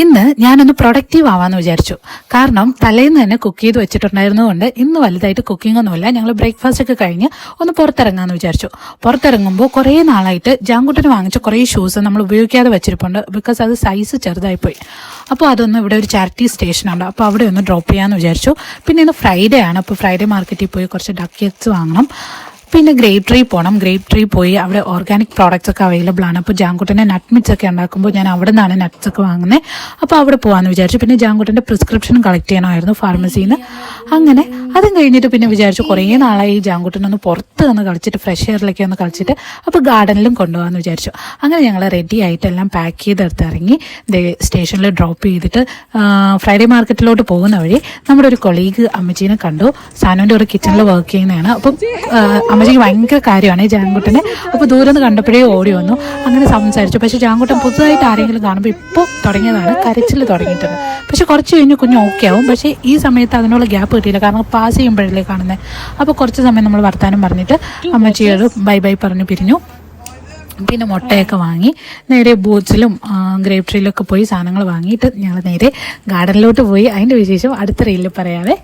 ഇന്ന് ഞാനൊന്ന് പ്രൊഡക്റ്റീവ് ആവാന്ന് വിചാരിച്ചു. കാരണം തലേന്ന് തന്നെ കുക്ക് ചെയ്ത് വെച്ചിട്ടുണ്ടായിരുന്നതുകൊണ്ട് ഇന്ന് വലുതായിട്ട് കുക്കിംഗ് ഒന്നുമില്ല. ഞങ്ങൾ ബ്രേക്ക്ഫാസ്റ്റ് ഒക്കെ കഴിഞ്ഞ് ഒന്ന് പുറത്തിറങ്ങാന്ന് വിചാരിച്ചു. പുറത്തിറങ്ങുമ്പോൾ കുറേ നാളായിട്ട് ജാങ്കുട്ടിന് വാങ്ങിച്ച കുറേ ഷൂസ് നമ്മൾ ഉപയോഗിക്കാതെ വെച്ചിരിപ്പുണ്ട്. ബിക്കോസ് അത് സൈസ് ചെറുതായിപ്പോയി. അപ്പോൾ അതൊന്ന് ഇവിടെ ഒരു ചാരിറ്റി സ്റ്റേഷനുണ്ട്, അപ്പോൾ അവിടെ ഒന്ന് ഡ്രോപ്പ് ചെയ്യാമെന്ന് വിചാരിച്ചു. പിന്നെ ഇന്ന് ഫ്രൈഡേ ആണ്, അപ്പോൾ ഫ്രൈഡേ മാർക്കറ്റിൽ പോയി കുറച്ച് ഡക്ക് എഗ്സ് വാങ്ങണം. പിന്നെ ഗ്രേപ്പ് ട്രീ പോകണം. ഗ്രേപ്പ് ട്രീ പോയി അവിടെ ഓർഗാനിക് പ്രോഡക്റ്റ്സ് ഒക്കെ അവൈലബിൾ ആണ്. അപ്പോൾ ജാങ്കുട്ടൻ്റെ നട്ട് മിറ്റ്സ് ഒക്കെ ഉണ്ടാക്കുമ്പോൾ ഞാൻ അവിടെ നിന്നാണ് നട്ട്സ് ഒക്കെ വാങ്ങുന്നത്. അപ്പോൾ അവിടെ പോകാമെന്ന് വിചാരിച്ചു. പിന്നെ ജാങ്കുട്ടൻ്റെ പ്രിസ്ക്രിപ്ഷനും കളക്ട് ചെയ്യണമായിരുന്നു ഫാർമസിയിൽ നിന്ന്. അങ്ങനെ അതും കഴിഞ്ഞിട്ട് പിന്നെ വിചാരിച്ചു കുറേ നാളായി ജാങ്കുട്ടനൊന്ന് പുറത്ത് നിന്ന് കളിച്ചിട്ട് ഫ്രഷ് എയറിലേക്ക് ഒന്ന് കളിച്ചിട്ട് അപ്പോൾ ഗാർഡനിലും കൊണ്ടുപോകാമെന്ന് വിചാരിച്ചു. അങ്ങനെ ഞങ്ങൾ റെഡി ആയിട്ട് എല്ലാം പാക്ക് ചെയ്തെടുത്ത് ഇറങ്ങി സ്റ്റേഷനിൽ ഡ്രോപ്പ് ചെയ്തിട്ട് ഫ്രൈഡേ മാർക്കറ്റിലോട്ട് പോകുന്ന വഴി നമ്മുടെ ഒരു കൊളീഗ് അമ്മച്ചീനെ കണ്ടു. സാനുവിൻ്റെ ഒരു കിച്ചണിൽ വർക്ക് ചെയ്യുന്നതാണ്. അപ്പം അമ്മച്ചിക്ക് ഭയങ്കര കാര്യമാണ് ഈ ജാങ്കുട്ടനെ. അപ്പോൾ ദൂരെ നിന്ന് കണ്ടപ്പോഴേ ഓടി വന്നു. അങ്ങനെ സംസാരിച്ചു. പക്ഷേ ജാങ്കുട്ടൻ പുതുതായിട്ട് ആരെങ്കിലും കാണുമ്പോൾ ഇപ്പോൾ തുടങ്ങിയതാണ്, കരച്ചിൽ തുടങ്ങിയിട്ടുണ്ട്. പക്ഷെ കുറച്ച് കഴിഞ്ഞ് കുഞ്ഞ് ഓക്കെ ആവും. പക്ഷേ ഈ സമയത്ത് അതിനുള്ള ഗ്യാപ്പ് കിട്ടിയില്ല, കാരണം പാസ് ചെയ്യുമ്പോഴല്ലേ കാണുന്നത്. അപ്പോൾ കുറച്ച് സമയം നമ്മൾ വർത്താനം പറഞ്ഞിട്ട് അമ്മച്ചിയോട് ബൈ ബൈ പറഞ്ഞ് പിരിഞ്ഞു. പിന്നെ മുട്ടയൊക്കെ വാങ്ങി നേരെ ബൂട്ട്സിലും ഗ്രേപ്പ് ട്രീയിലൊക്കെ പോയി സാധനങ്ങൾ വാങ്ങിയിട്ട് ഞങ്ങൾ നേരെ ഗാർഡനിലോട്ട് പോയി. അതിൻ്റെ വിശേഷം അടുത്ത റീലിൽ പറയാവേ.